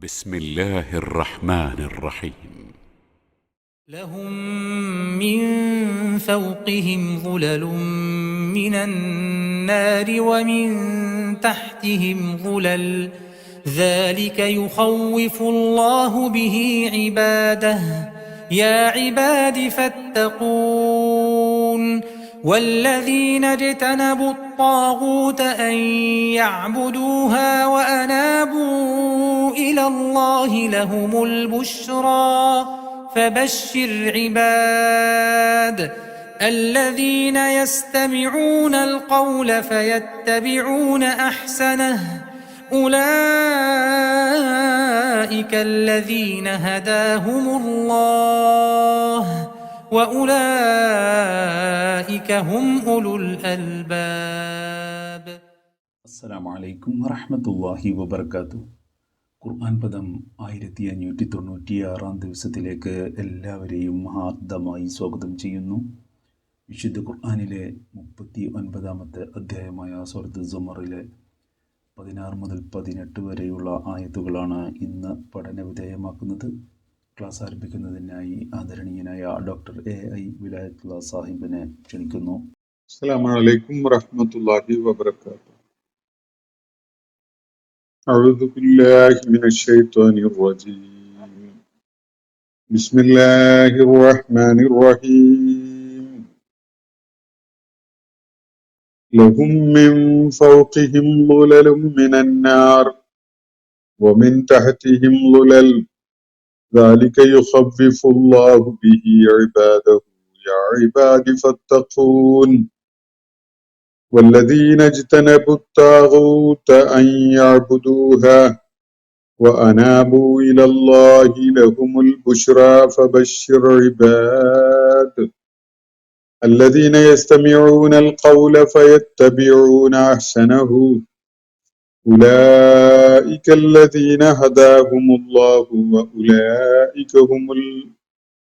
بسم الله الرحمن الرحيم. لهم من فوقهم ظلل من النار ومن تحتهم ظلل ذلك يخوف الله به عباده يا عباد فاتقون والذين اجتنبوا الطاغوت أن يعبدوها وأنابوا إلى الله لهم البشرى فبشر عباد الذين يستمعون القول فيتبعون أحسنه أولئك الذين هداهم الله وأولئك هم أولو الألباب. السلام عليكم ورحمة الله وبركاته. ഖുർആൻ പദം 1596 ദിവസത്തിലേക്ക് എല്ലാവരെയും ഹാർദമായി സ്വാഗതം ചെയ്യുന്നു. വിശുദ്ധ ഖുർആനിലെ 39-ാമത്തെ അധ്യായമായ സൂറത്ത് സുമറിലെ 16 മുതൽ 18 വരെയുള്ള ആയത്തുകളാണ് ഇന്ന് പഠന വിധേയമാക്കുന്നത്. ക്ലാസ് ആരംഭിക്കുന്നതിനായി ആദരണീയനായ ഡോക്ടർ AI വിലായത്തുള്ള സാഹിബിനെ ക്ഷണിക്കുന്നു. അസ്സലാമു അലൈക്കും വറഹ്മത്തുള്ളാഹി വബറകാതുഹു. أعوذ بالله من الشيطان الرجيم. بسم الله الرحمن الرحيم. لهم من فوقهم ظلل من النار ومن تحتهم ظلل ذلك يخفف الله به عباده يا عباد فاتقون والذين اجتنبوا الطاغوت أن يعبدوها وأنابوا إلى الله لهم البشرى فبشر عباد الذين يستمعون القول فيتبعون أحسنه أولئك الذين هداهم الله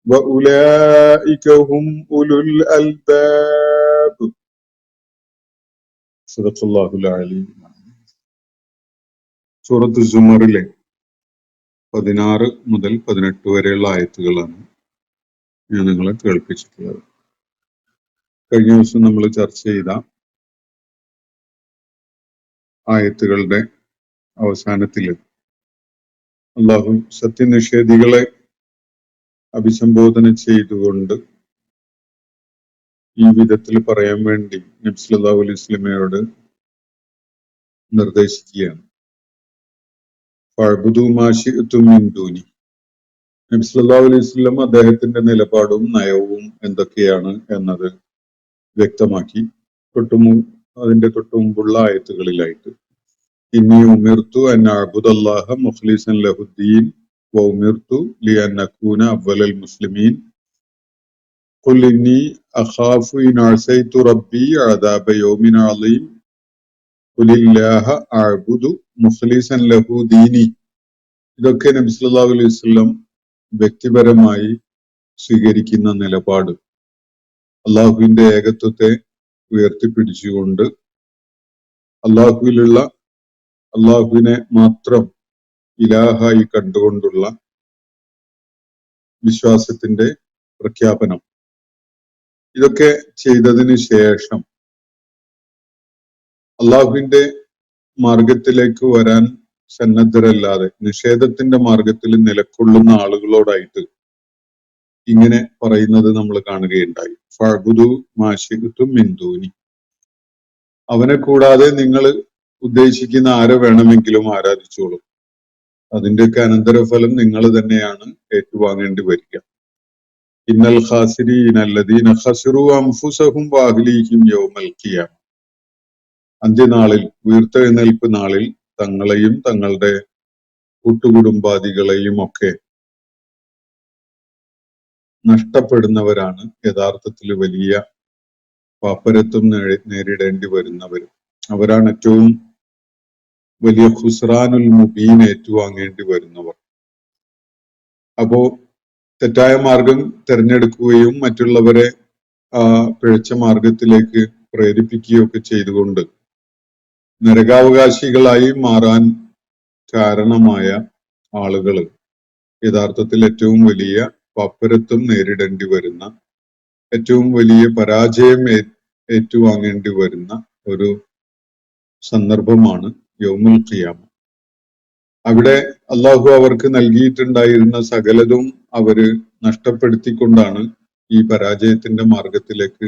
وأولئك هم أولو الألباب. സദഖല്ലാഹുൽ അലീം. സൂറത്ത് സുമറിലെ 16 മുതൽ 18 വരെയുള്ള ആയത്തുകളാണ് ഞാൻ നിങ്ങളെ കേൾപ്പിച്ചിട്ടുള്ളത്. കഴിഞ്ഞ ദിവസം നമ്മൾ ചർച്ച ചെയ്ത ആയത്തുകളുടെ അവസാനത്തിൽ അള്ളാഹു സത്യനിഷേധികളെ അഭിസംബോധന ചെയ്തുകൊണ്ട് ഈ വിധത്തിൽ പറയാൻ വേണ്ടി നബി സല്ലല്ലാഹു അലൈഹി വസല്ലമയോട് നിർദ്ദേശിക്കുകയാണ്. ഫഅബ്ദു മാ ശിഅ്തും മിൻ ദൂനി. നബി സല്ലല്ലാഹു അലൈഹി വസല്ലം അദ്ദേഹത്തിന്റെ നിലപാടും നയവും എന്തൊക്കെയാണ് എന്നത് വ്യക്തമാക്കി. അതിന്റെ തൊട്ടുമുമ്പുള്ള ആയത്തുകളിലായിട്ട് ഇന്നി ഉമിർതു അൻ അഅ്ബുദല്ലാഹ മുഖ്ലിസൻ ലഹുദ്ദീൻ വ ഉമിർതു ലിഅൻ അകൂന അവ്വലൽ മുസ്ലിമീൻ ഖുൽ ഇന്നി അഖാഫു ഇൻ അസൈതു റബ്ബി അദാബ യൗമിൻ അളീം ഖുലില്ലാഹ അഅ്ബുദു മുഖ്ലിസൻ ലഹു ദീനി. ഇതൊക്കെ നബി സല്ലല്ലാഹു അലൈഹി വസല്ലം വ്യക്തിപരമായി സ്വീകരിക്കുന്ന നിലപാട്, അള്ളാഹുവിന്റെ ഏകത്വത്തെ ഉയർത്തിപ്പിടിച്ചുകൊണ്ട് അള്ളാഹുവിനെ മാത്രം ഇലാഹായി കണ്ടുകൊണ്ടുള്ള വിശ്വാസത്തിന്റെ പ്രഖ്യാപനം. ഇതൊക്കെ ചെയ്തതിന് ശേഷം അള്ളാഹുവിന്റെ മാർഗത്തിലേക്ക് വരാൻ സന്നദ്ധരല്ലാതെ നിഷേധത്തിന്റെ മാർഗത്തിൽ നിലകൊള്ളുന്ന ആളുകളോടായിട്ട് ഇങ്ങനെ പറയുന്നത് നമ്മൾ കാണുകയുണ്ടായി. ഫഅബ്ദു മാ ശിഅ്തും മിൻ ദൂനി. അവനെ കൂടാതെ നിങ്ങൾ ഉദ്ദേശിക്കുന്ന ആരെ വേണമെങ്കിലും ആരാധിച്ചോളൂ. അതിന്റെയൊക്കെ അനന്തരഫലം നിങ്ങൾ തന്നെയാണ് ഏറ്റുവാങ്ങേണ്ടി വരിക. ഇന്നൽ ഖാസിരീന അല്ലദീന ഖസറു അൻഫുസഹും വഅഹ്ലീഹിം യൗമൽ ഖിയാമ. അന്ത്യനാളിൽ, ഉയർത്തെഴുന്നേൽപ്പ് നാളിൽ തങ്ങളെയും തങ്ങളുടെ കൂട്ടുകുടുംബാദികളെയും ഒക്കെ നഷ്ടപ്പെടുന്നവരാണ് യഥാർത്ഥത്തിൽ വലിയ പാപ്പരത്വം നേരിടേണ്ടി വരുന്നവർ. അവരാണ് ഏറ്റവും വലിയ ഖുസ്റാനുൽ മുബീൻ ഏറ്റുവാങ്ങേണ്ടി വരുന്നവർ. അപ്പോ തെറ്റായ മാർഗം തിരഞ്ഞെടുക്കുകയും മറ്റുള്ളവരെ പിഴച്ച മാർഗത്തിലേക്ക് പ്രേരിപ്പിക്കുകയൊക്കെ ചെയ്തുകൊണ്ട് നരകാവകാശികളായി മാറാൻ കാരണമായ ആളുകൾ യഥാർത്ഥത്തിൽ ഏറ്റവും വലിയ പാപ്പരത്വം നേരിടേണ്ടി വരുന്ന, ഏറ്റവും വലിയ പരാജയം ഏറ്റുവാങ്ങേണ്ടി വരുന്ന ഒരു സന്ദർഭമാണ് യൗമുൽ ഖിയാമ. അവിടെ അള്ളാഹു അവർക്ക് നൽകിയിട്ടുണ്ടായിരുന്ന സകലതും അവര് നഷ്ടപ്പെടുത്തിക്കൊണ്ടാണ് ഈ പരാജയത്തിന്റെ മാർഗത്തിലേക്ക്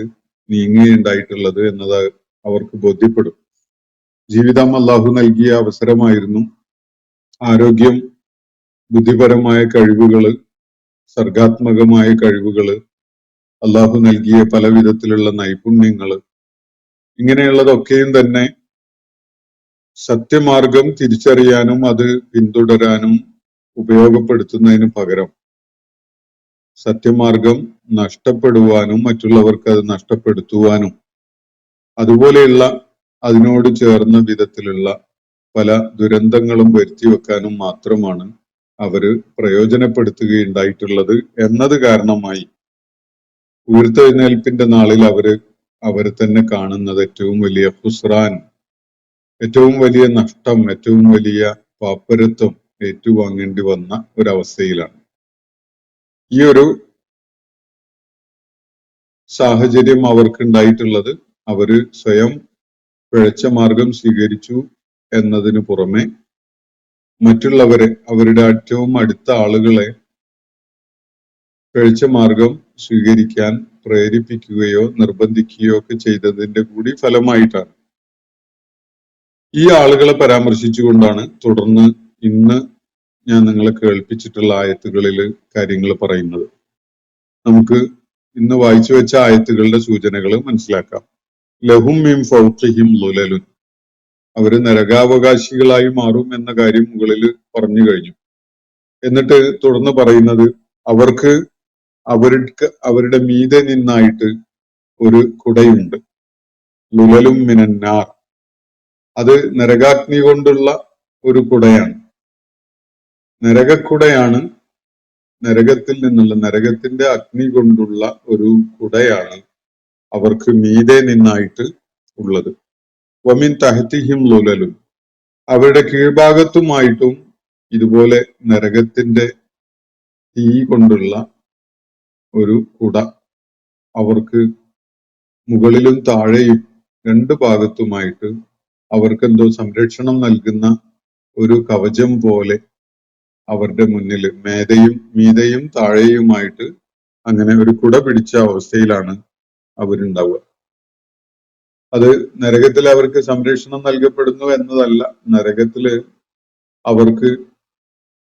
നീങ്ങുകയുണ്ടായിട്ടുള്ളത് എന്നത് അവർക്ക് ബോധ്യപ്പെടും. ജീവിതം അള്ളാഹു നൽകിയ അവസരമായിരുന്നു. ആരോഗ്യം, ബുദ്ധിപരമായ കഴിവുകള്, സർഗാത്മകമായ കഴിവുകള്, അള്ളാഹു നൽകിയ പല വിധത്തിലുള്ള നൈപുണ്യങ്ങള്, ഇങ്ങനെയുള്ളതൊക്കെയും തന്നെ സത്യമാർഗം തിരിച്ചറിയാനും അത് പിന്തുടരാനും ഉപയോഗപ്പെടുത്തുന്നതിന് പകരം സത്യമാർഗം നഷ്ടപ്പെടുവാനും മറ്റുള്ളവർക്ക് അത് നഷ്ടപ്പെടുത്തുവാനും അതുപോലെയുള്ള അതിനോട് ചേർന്ന വിധത്തിലുള്ള പല ദുരന്തങ്ങളും വരുത്തിവെക്കാനും മാത്രമാണ് അവര് പ്രയോജനപ്പെടുത്തുകയുണ്ടായിട്ടുള്ളത് എന്നത് കാരണമായി ഉയർത്തെഴുന്നേൽപ്പിന്റെ നാളിൽ അവരെ തന്നെ കാണുന്നത് ഏറ്റവും വലിയ ഹുസ്റാൻ, ഏറ്റവും വലിയ നഷ്ടം, ഏറ്റവും വലിയ പാപ്പരത്വം ഏറ്റുവാങ്ങേണ്ടി വന്ന ഒരവസ്ഥയിലാണ്. ഈ ഒരു സാഹചര്യം അവർക്കുണ്ടായിട്ടുള്ളത് അവര് സ്വയം പിഴച്ച മാർഗം സ്വീകരിച്ചു എന്നതിനു പുറമെ മറ്റുള്ളവരെ, അവരുടെ ഏറ്റവും അടുത്ത ആളുകളെ പിഴച്ച മാർഗം സ്വീകരിക്കാൻ പ്രേരിപ്പിക്കുകയോ നിർബന്ധിക്കുകയോ ഒക്കെ ചെയ്തതിന്റെ കൂടി ഫലമായിട്ടാണ്. ഈ ആളുകളെ പരാമർശിച്ചുകൊണ്ടാണ് തുടർന്ന് ഇന്ന് ഞാൻ നിങ്ങളെ കേൾപ്പിച്ചിട്ടുള്ള ആയത്തുകളിൽ കാര്യങ്ങൾ പറയുന്നത്. നമുക്ക് ഇന്ന് വായിച്ചു വെച്ച ആയത്തുകളുടെ സൂചനകൾ മനസ്സിലാക്കാം. ലഹും മിൻ ഫൗഖിഹിം ളുലലുൻ, അവര് നരകാവകാശികളായി മാറും എന്ന കാര്യം മുകളിൽ പറഞ്ഞു കഴിഞ്ഞു. എന്നിട്ട് തുടർന്ന് പറയുന്നത് അവർക്ക് അവരുടെ മീതെ നിന്നായിട്ട് ഒരു കുടയുണ്ട്. ളുലലും മിനന്നാർ, അത് നരകാഗ്നി കൊണ്ടുള്ള ഒരു കുടയാണ്, നരകക്കുടയാണ്. നരകത്തിൽ നിന്നുള്ള, നരകത്തിന്റെ അഗ്നി കൊണ്ടുള്ള ഒരു കുടയാണ് അവർക്ക് മീതെ നിന്നായിട്ട് ഉള്ളത്. വമിൻ തഹ്തിഹിം ളുലലും, അവരുടെ കീഴ്ഭാഗത്തുമായിട്ടും ഇതുപോലെ നരകത്തിന്റെ തീ കൊണ്ടുള്ള ഒരു കുട അവർക്ക് മുകളിലും താഴെയും രണ്ട് ഭാഗത്തുമായിട്ട് അവർക്കെന്തോ സംരക്ഷണം നൽകുന്ന ഒരു കവചം പോലെ അവരുടെ മുന്നിൽ മീതയും താഴെയുമായിട്ട് അങ്ങനെ ഒരു കുട പിടിച്ച അവസ്ഥയിലാണ് അവരുണ്ടാവുക. അത് നരകത്തിൽ അവർക്ക് സംരക്ഷണം നൽകപ്പെടുന്നു എന്നതല്ല, നരകത്തില് അവർക്ക്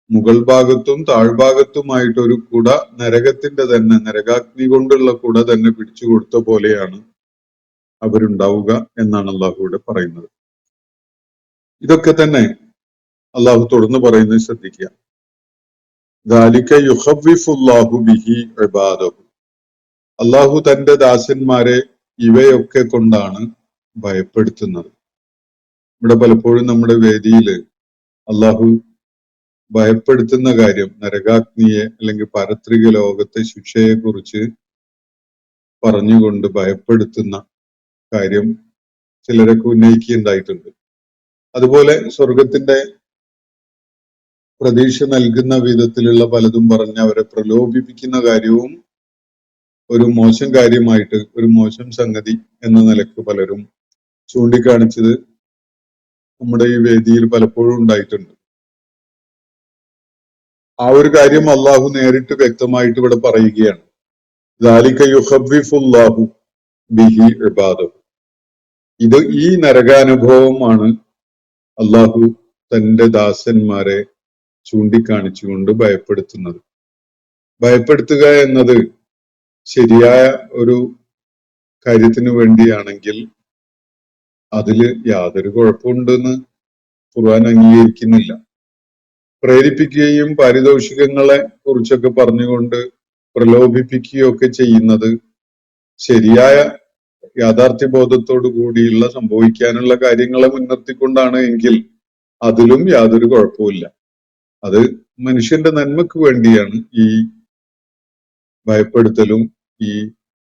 മുകൾ ഭാഗത്തും താഴ്ഭാഗത്തുമായിട്ട് ഒരു കുട, നരകത്തിന്റെ തന്നെ, നരകാഗ്നി കൊണ്ടുള്ള കുട തന്നെ പിടിച്ചു കൊടുത്ത പോലെയാണ് അവരുണ്ടാവുക എന്നാണ് അള്ളാഹു ഇവിടെ പറയുന്നത്. ഇതൊക്കെ തന്നെ അള്ളാഹു തുടർന്ന് പറയുന്നത് ശ്രദ്ധിക്കുക. ദാലിക യുഖവ്വിഫുല്ലാഹു ബിഹി ഇബാദഹു, അള്ളാഹു തന്റെ ദാസന്മാരെ ഇവയൊക്കെ കൊണ്ടാണ് ഭയപ്പെടുത്തുന്നത്. ഇവിടെ പലപ്പോഴും നമ്മുടെ വേദിയിൽ അള്ളാഹു ഭയപ്പെടുത്തുന്ന കാര്യം, നരകാഗ്നിയെ അല്ലെങ്കിൽ പാരത്രിക ലോകത്തെ ശിക്ഷയെ കുറിച്ച് പറഞ്ഞുകൊണ്ട് ഭയപ്പെടുത്തുന്ന കാര്യം ചിലരൊക്കെ ഉന്നയിക്കുകയുണ്ടായിട്ടുണ്ട്. അതുപോലെ സ്വർഗത്തിന്റെ പ്രതീക്ഷ നൽകുന്ന വിധത്തിലുള്ള പലതും പറഞ്ഞ് അവരെ പ്രലോഭിപ്പിക്കുന്ന കാര്യവും ഒരു മോശം കാര്യമായിട്ട്, ഒരു മോശം സംഗതി എന്ന നിലക്ക് പലരും ചൂണ്ടിക്കാണിച്ചത് നമ്മുടെ ഈ വേദിയിൽ പലപ്പോഴും ഉണ്ടായിട്ടുണ്ട്. ആ ഒരു കാര്യം അള്ളാഹു നേരിട്ട് വ്യക്തമായിട്ട് ഇവിടെ പറയുകയാണ്. ദാലിക യുഖവ്വിഫുല്ലാഹു ബിഹി ഇബാദഹു, ഇത് ഈ നരകാനുഭവമാണ് അള്ളാഹു തന്റെ ദാസന്മാരെ ചൂണ്ടിക്കാണിച്ചുകൊണ്ട് ഭയപ്പെടുത്തുന്നത്. ഭയപ്പെടുത്തുക എന്നത് ശരിയായ ഒരു കാര്യത്തിന് വേണ്ടിയാണെങ്കിൽ അതില് യാതൊരു കുഴപ്പമുണ്ടെന്ന് ഖുർആൻ അംഗീകരിക്കുന്നില്ല. പ്രേരിപ്പിക്കുകയും പാരിതോഷികങ്ങളെ കുറിച്ചൊക്കെ പറഞ്ഞുകൊണ്ട് പ്രലോഭിപ്പിക്കുകയൊക്കെ ചെയ്യുന്നത് ശരിയായ യാഥാർത്ഥ്യബോധത്തോടു കൂടിയുള്ള സംഭവിക്കാനുള്ള കാര്യങ്ങളെ മുൻനിർത്തിക്കൊണ്ടാണ് എങ്കിൽ അതിലും യാതൊരു കുഴപ്പമില്ല. അത് മനുഷ്യന്റെ നന്മക്ക് വേണ്ടിയാണ് ഈ ഭയപ്പെടുത്തലും ഈ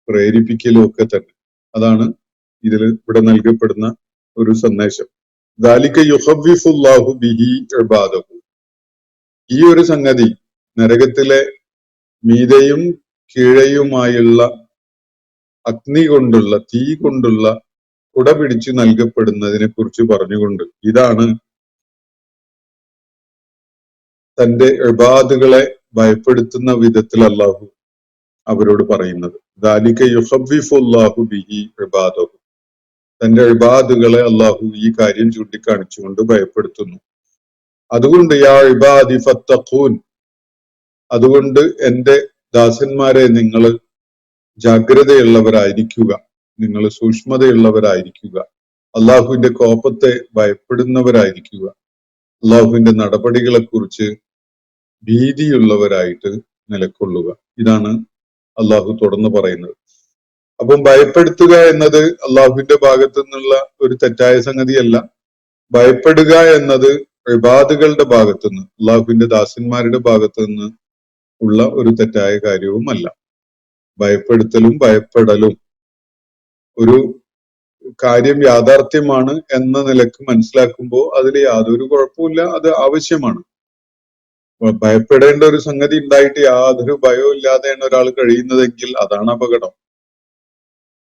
പ്രേരിപ്പിക്കലും ഒക്കെ തന്നെ. അതാണ് ഇതിൽ ഇവിടെ നൽകപ്പെടുന്ന ഒരു സന്ദേശം. ദാലിക യുഖവ്വിഫുല്ലാഹു ബിഹി ഇബാദഹു, ഈ ഒരു സംഗതി നരകത്തിലെ മീതെയും കീഴെയുമായുള്ള അഗ്നി കൊണ്ടുള്ള തീ കൊണ്ടുള്ള കുട പിടിച്ചു നൽകപ്പെടുന്നതിനെ കുറിച്ച് പറഞ്ഞുകൊണ്ട് ഇതാണ് തന്റെ ഇബാദുകളെ ഭയപ്പെടുത്തുന്ന വിധത്തിൽ അള്ളാഹു അവരോട് പറയുന്നത്. ദാലിക യുഖവ്വിഫുല്ലാഹു ബിഹി ഇബാദഹു. തന്റെ ഇബാദുകളെ അള്ളാഹു ഈ കാര്യം ചൂണ്ടിക്കാണിച്ചുകൊണ്ട് ഭയപ്പെടുത്തുന്നു. അതുകൊണ്ട് യാ ഇബാദി ഫത്തഖൂൻ, അതുകൊണ്ട് എന്റെ ദാസന്മാരെ നിങ്ങൾ ജാഗ്രതയുള്ളവരായിരിക്കുക, നിങ്ങൾ സൂക്ഷ്മതയുള്ളവരായിരിക്കുക, അള്ളാഹുവിന്റെ കോപത്തെ ഭയപ്പെടുന്നവരായിരിക്കുക, അള്ളാഹുവിന്റെ നടപടികളെ കുറിച്ച് ഭീതിയുള്ളവരായിട്ട് നിലകൊള്ളുക. ഇതാണ് അള്ളാഹു തുടർന്ന് പറയുന്നത്. അപ്പം ഭയപ്പെടുത്തുക എന്നത് അള്ളാഹുവിന്റെ ഭാഗത്തു നിന്നുള്ള ഒരു തെറ്റായ സംഗതിയല്ല. ഭയപ്പെടുക എന്നത് ഇബാദുകളുടെ ഭാഗത്തുനിന്ന്, അള്ളാഹുവിന്റെ ദാസന്മാരുടെ ഭാഗത്തു നിന്ന് ഉള്ള ഒരു തെറ്റായ കാര്യവുമല്ല. ഭയപ്പെടുത്തലും ഭയപ്പെടലും ഒരു കാര്യം യാഥാർത്ഥ്യമാണ് എന്ന നിലക്ക് മനസ്സിലാക്കുമ്പോൾ അതിൽ യാതൊരു കുഴപ്പമില്ല, അത് ആവശ്യമാണ്. ഭയപ്പെടേണ്ട ഒരു സംഗതി ഉണ്ടായിട്ട് യാതൊരു ഭയവും ഇല്ലാതെയാണ് ഒരാൾ കഴിയുന്നതെങ്കിൽ അതാണ് അപകടം.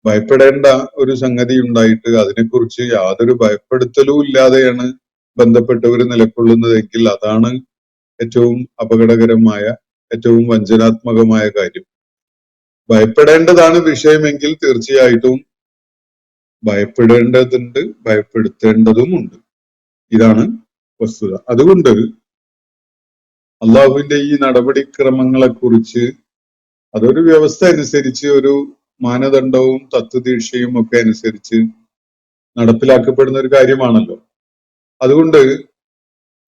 ഭയപ്പെടേണ്ട ഒരു സംഗതി ഉണ്ടായിട്ട് അതിനെക്കുറിച്ച് യാതൊരു ഭയപ്പെടുത്തലും ഇല്ലാതെയാണ് ബന്ധപ്പെട്ടവർ നിലകൊള്ളുന്നതെങ്കിൽ അതാണ് ഏറ്റവും അപകടകരമായ, ഏറ്റവും വഞ്ചനാത്മകമായ കാര്യം. ഭയപ്പെടേണ്ടതാണ് വിഷയമെങ്കിൽ തീർച്ചയായിട്ടും ഭയപ്പെടേണ്ടതുണ്ട്, ഭയപ്പെടുത്തേണ്ടതുമുണ്ട്. ഇതാണ് വസ്തുത. അതുകൊണ്ട് അള്ളാഹുവിന്റെ ഈ നടപടിക്രമങ്ങളെ കുറിച്ച് അതൊരു വ്യവസ്ഥ അനുസരിച്ച്, ഒരു മാനദണ്ഡവും തത്വദീക്ഷയും ഒക്കെ അനുസരിച്ച് നടപ്പിലാക്കപ്പെടുന്ന ഒരു കാര്യമാണല്ലോ. അതുകൊണ്ട്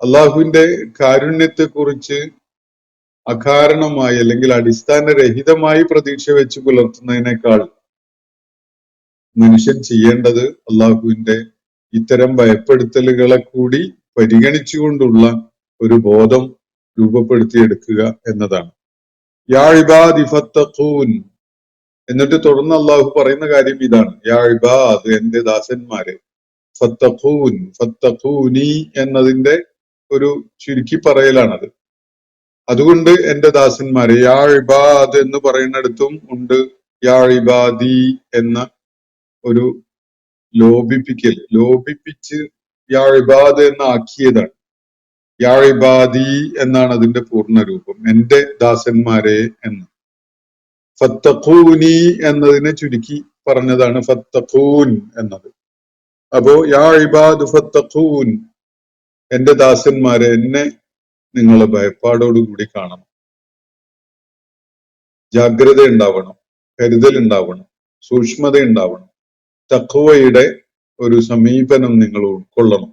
അള്ളാഹുവിന്റെ കാരുണ്യത്തെ കുറിച്ച് അകാരണമായി അല്ലെങ്കിൽ അടിസ്ഥാനരഹിതമായി പ്രതീക്ഷ വെച്ച് പുലർത്തുന്നതിനേക്കാൾ മനുഷ്യൻ ചെയ്യേണ്ടത് അള്ളാഹുവിന്റെ ഇത്തരം ഭയപ്പെടുത്തലുകളെ കൂടി പരിഗണിച്ചുകൊണ്ടുള്ള ഒരു ബോധം രൂപപ്പെടുത്തിയെടുക്കുക എന്നതാണ്. യാ ഇബാദി ഫത്തഖൂൻ, എന്നിട്ട് തുടർന്ന് അള്ളാഹു പറയുന്ന കാര്യം ഇതാണ്. യാ ഇബാദ്, എന്റെ ദാസന്മാരെ, ഫത്തഖൂൻ, ഫത്തഖൂനി എന്നതിന്റെ ഒരു ചുരുക്കി പറയലാണത്. അതുകൊണ്ട് എന്റെ ദാസന്മാരെ, യാ ഇബാദ് എന്ന് പറയുന്നിടത്തും ഉണ്ട് യാ ഇബാദി എന്ന ഒരു ലോപിപ്പിച്ച് യാ ഇബാദ് എന്ന് ആക്കിയതാണ്. യാ ഇബാദി എന്നാണ് അതിന്റെ പൂർണ്ണ രൂപം, എന്റെ ദാസന്മാരെ എന്ന്. ഫത്തഖൂനി എന്നതിനെ ചുരുക്കി പറഞ്ഞതാണ് ഫത്തഖൂൻ എന്നത്. അപ്പോ യാ ഇബാദ് ഫത്തഖൂൻ, എന്റെ ദാസന്മാരെ, എന്നെ നിങ്ങൾ ഭയപ്പാടോടുകൂടി കാണണം, ജാഗ്രത ഉണ്ടാവണം, കരുതൽ ഉണ്ടാവണം, സൂക്ഷ്മത ഉണ്ടാവണം, തഖ്വയുടെ ഒരു സമീപനം നിങ്ങൾ ഉൾക്കൊള്ളണം.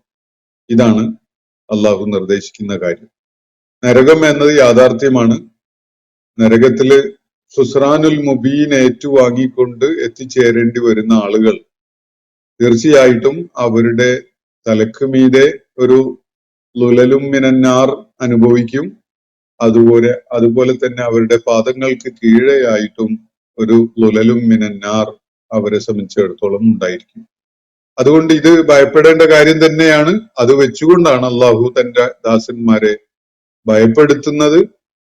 ഇതാണ് അള്ളാഹു നിർദ്ദേശിക്കുന്ന കാര്യം. നരകം എന്നത് യാഥാർത്ഥ്യമാണ്. നരകത്തില് ഖുസ്റാനുൽ മുബീൻ ഏറ്റുവാങ്ങിക്കൊണ്ട് എത്തിച്ചേരേണ്ടി വരുന്ന ആളുകൾ തീർച്ചയായിട്ടും അവരുടെ തലക്ക് മീതെ ഒരു ലുലലും മിനന്നാർ അനുഭവിക്കും. അതുപോലെ തന്നെ അവരുടെ പാദങ്ങൾക്ക് കീഴെയായിട്ടും ഒരു ലുലലും മിനന്നാർ അവരെ സംബന്ധിച്ചിടത്തോളം ഉണ്ടായിരിക്കും. അതുകൊണ്ട് ഇത് ഭയപ്പെടേണ്ട കാര്യം തന്നെയാണ്. അത് വെച്ചുകൊണ്ടാണ് അള്ളാഹു തന്റെ ദാസന്മാരെ ഭയപ്പെടുത്തുന്നത്.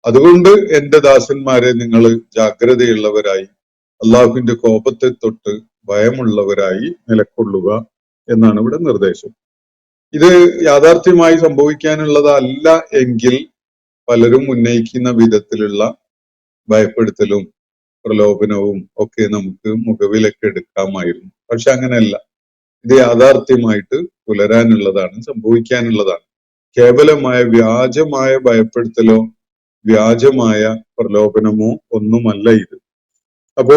അതുകൊണ്ട് എന്റെ ദാസന്മാരെ നിങ്ങൾ ജാഗ്രതയുള്ളവരായി, അള്ളാഹുവിന്റെ കോപത്തെ തൊട്ട് ഭയമുള്ളവരായി നിലകൊള്ളുക എന്നാണ് ഇവിടെ നിർദ്ദേശം. ഇത് യാഥാർത്ഥ്യമായി സംഭവിക്കാനുള്ളതല്ല എങ്കിൽ പലരും ഉന്നയിക്കുന്ന വിധത്തിലുള്ള ഭയപ്പെടുത്തലും പ്രലോഭനവും ഒക്കെ നമുക്ക് മുഖവിലൊക്കെ എടുക്കാമായിരുന്നു. പക്ഷെ അങ്ങനെയല്ല. ഇത് യാഥാർത്ഥ്യമായിട്ട് പുലരാനുള്ളതാണ്, സംഭവിക്കാനുള്ളതാണ്. കേവലമായ വ്യാജമായ ഭയപ്പെടുത്തലോ വ്യാജമായ പ്രലോഭനമോ ഒന്നുമല്ല ഇത്. അപ്പോ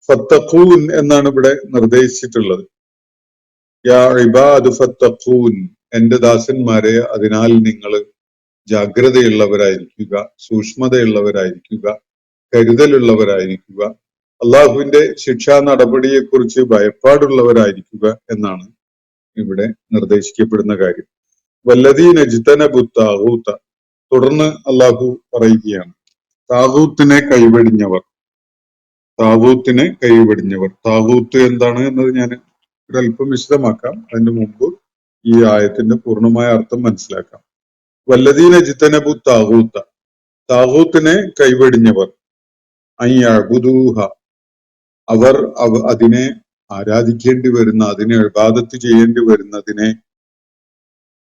ഫത്തഖൂൻ എന്നാണ് ഇവിടെ നിർദ്ദേശിച്ചിട്ടുള്ളത്. യാ ഇബാദ് ഫത്തഖൂൻ, എന്റെ ദാസന്മാരെ, അതിനാൽ നിങ്ങൾ ജാഗ്രതയുള്ളവരായിരിക്കുക, സൂക്ഷ്മതയുള്ളവരായിരിക്കുക, കരുതലുള്ളവരായിരിക്കുക, അള്ളാഹുവിന്റെ ശിക്ഷാ നടപടിയെക്കുറിച്ച് ഭയപ്പാടുള്ളവരായിരിക്കുക എന്നാണ് ഇവിടെ നിർദ്ദേശിക്കപ്പെടുന്ന കാര്യം. വല്ലദീന ജ്തനബു താഗൂത, തുടർന്ന് അള്ളാഹു പറയുകയാണ്, താഗൂത്തിനെ കൈവെടിഞ്ഞവർ. താഗൂത്ത് എന്താണ് എന്നത് ഞാൻ ഒരല്പം വിശദമാക്കാം. അതിന് മുമ്പ് ഈ ആയത്തിന്റെ പൂർണ്ണമായ അർത്ഥം മനസ്സിലാക്കാം. വല്ലദീന ജിത്തനബു താഗൂത്ത, താഗൂത്തിനെ കൈവെടിഞ്ഞവർ, അയ്യഅ്ബുദൂഹ, അവർ അതിനെ ആരാധിക്കേണ്ടി വരുന്ന, അതിനെ ഇബാദത്ത് ചെയ്യേണ്ടി വരുന്നതിനെ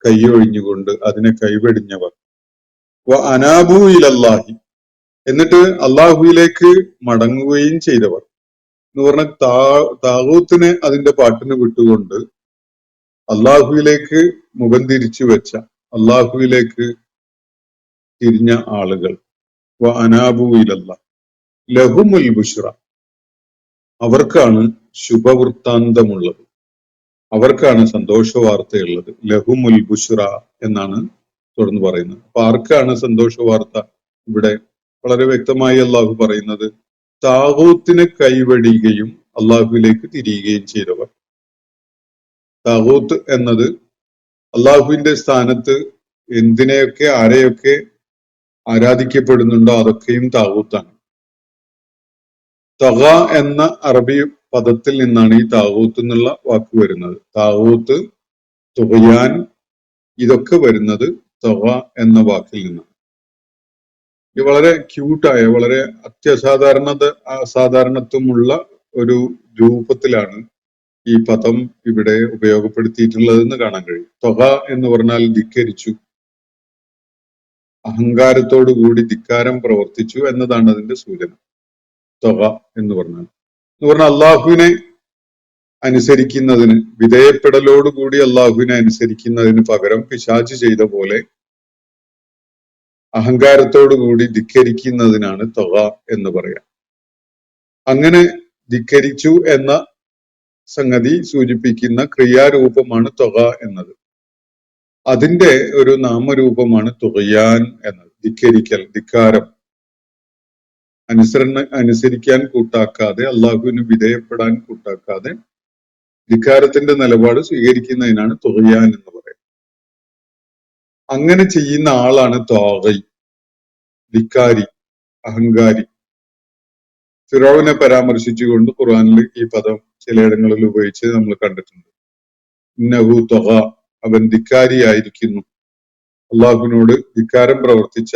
കൈയൊഴിഞ്ഞുകൊണ്ട് അതിനെ കൈവെടിഞ്ഞവർ, വ അനാബു ഇലല്ലാഹി, എന്നിട്ട് അള്ളാഹുവിലേക്ക് മടങ്ങുകയും ചെയ്തവർ എന്ന് പറഞ്ഞ താഗൂത്തിനെ അതിന്റെ പാട്ടിന് വിട്ടുകൊണ്ട് അള്ളാഹുവിലേക്ക് മുഖം തിരിച്ചു വെച്ച, അള്ളാഹുവിലേക്ക് തിരിഞ്ഞ ആളുകൾ, വ അനാബു ഇലല്ലാഹ് ലഹുമുൽ ബുശ്ര, അവർക്കാണ് ശുഭവൃത്താന്തമുള്ളത്, അവർക്കാണ് സന്തോഷ വാർത്തയുള്ളത്. ലഹുമുൽ ബുശ്ര എന്നാണ് തുടർന്ന് പറയുന്നത്. അപ്പൊ ആർക്കാണ് സന്തോഷ വാർത്ത? ഇവിടെ വളരെ വ്യക്തമായി അള്ളാഹു പറയുന്നത് താഗൂത്തിനെ കൈവെടിയുകയും അള്ളാഹുവിലേക്ക് തിരിയുകയും ചെയ്തവർ. താഗൂത്ത് എന്നത് അള്ളാഹുവിന്റെ സ്ഥാനത്ത് എന്തിനെയൊക്കെ ആരെയൊക്കെ ആരാധിക്കപ്പെടുന്നുണ്ടോ അതൊക്കെയും താഗൂത്താണ്. തഗ എന്ന അറബി പദത്തിൽ നിന്നാണ് ഈ താഗൂത്ത് എന്നുള്ള വാക്ക് വരുന്നത്. താഗൂത്ത്, തുഗ്യാൻ, ഇതൊക്കെ വരുന്നത് തഗ എന്ന വാക്കിൽ നിന്നാണ്. ഇത് വളരെ ക്യൂട്ടായ, വളരെ അസാധാരണത്വമുള്ള ഒരു രൂപത്തിലാണ് ഈ പദം ഇവിടെ ഉപയോഗപ്പെടുത്തിയിട്ടുള്ളതെന്ന് കാണാൻ കഴിയും. ത്വഗ എന്ന് പറഞ്ഞാൽ ധിക്കരിച്ചു, അഹങ്കാരത്തോടു കൂടി ധിക്കാരം പ്രവർത്തിച്ചു എന്നതാണ് അതിന്റെ സൂചന. ത്വഗ എന്ന് പറഞ്ഞാൽ അള്ളാഹുവിനെ അനുസരിക്കുന്നതിന്, വിധേയപ്പെടലോടുകൂടി അള്ളാഹുവിനെ അനുസരിക്കുന്നതിന് പകരം പിശാച് ചെയ്ത പോലെ അഹങ്കാരത്തോടുകൂടി ധിക്കരിക്കുന്നതിനാണ് ത്വഗ എന്ന് പറയാം. അങ്ങനെ ധിക്കരിച്ചു എന്ന സംഗതി സൂചിപ്പിക്കുന്ന ക്രിയാരൂപമാണ് ത്വഗ എന്നത്. അതിന്റെ ഒരു നാമരൂപമാണ് തുഗ്യാൻ എന്നത്. ധിക്കരിക്കൽ, ധിക്കാരം, അനുസരിക്കാൻ കൂട്ടാക്കാതെ, അള്ളാഹുവിന് വിധേയപ്പെടാൻ കൂട്ടാക്കാതെ ധിക്കാരത്തിന്റെ നിലപാട് സ്വീകരിക്കുന്നതിനാണ് തുഗ്യാൻ എന്ന് പറയുന്നത്. അങ്ങനെ ചെയ്യുന്ന ആളാണ് ത്വാഗി, ധിക്കാരി, അഹങ്കാരി. ഫിറൗനെ പരാമർശിച്ചുകൊണ്ട് ഖുർആനിൽ ഈ പദം ചിലയിടങ്ങളിൽ ഉപയോഗിച്ച് നമ്മൾ കണ്ടിട്ടുണ്ട്. ഇന്നഹു ത്വഗ, അവൻ ധിക്കാരിയായിരിക്കുന്നു, അള്ളാഹുവിനോട് ധിക്കാരം പ്രവർത്തിച്ച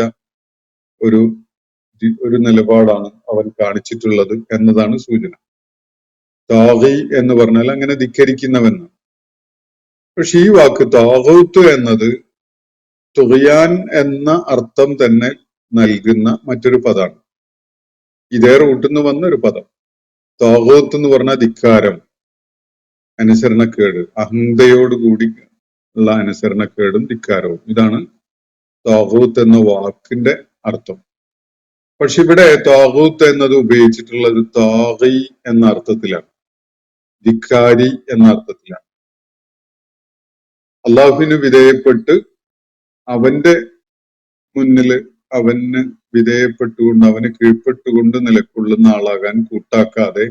ഒരു നിലപാടാണ് അവൻ കാണിച്ചിട്ടുള്ളത് എന്നതാണ് സൂചന. താഗി എന്ന് പറഞ്ഞാൽ അങ്ങനെ ധിക്കരിക്കുന്നവനാണ്. പക്ഷെ ഈ വാക്ക് താഗൂത്ത് എന്നത് തുഗ്യാൻ എന്ന അർത്ഥം തന്നെ നൽകുന്ന മറ്റൊരു പദമാണ്. ഇതേ റൂട്ടിൽ നിന്ന് വന്ന ഒരു പദം. താഗൂത്ത് എന്ന് പറഞ്ഞാൽ ധിക്കാരം, അനുസരണക്കേട്, അഹന്തയോടുകൂടി ഉള്ള അനുസരണക്കേടും ധിക്കാരവും. ഇതാണ് താഗൂത്ത് എന്ന വാക്കിന്റെ അർത്ഥം. പക്ഷെ ഇവിടെ താഗൂത്ത് എന്നത് ഉപയോഗിച്ചിട്ടുള്ളത് താഗി എന്ന അർത്ഥത്തിലാണ്, ധിക്കാരി എന്ന അർത്ഥത്തിലാണ്. അള്ളാഹുവിന് വിധേയപ്പെട്ട് അവന്റെ മുന്നില് അവന് വിധേയപ്പെട്ടുകൊണ്ട്, അവന് കീഴ്പ്പെട്ടുകൊണ്ട് നിലകൊള്ളുന്ന ആളാകാൻ കൂട്ടാക്കാതെ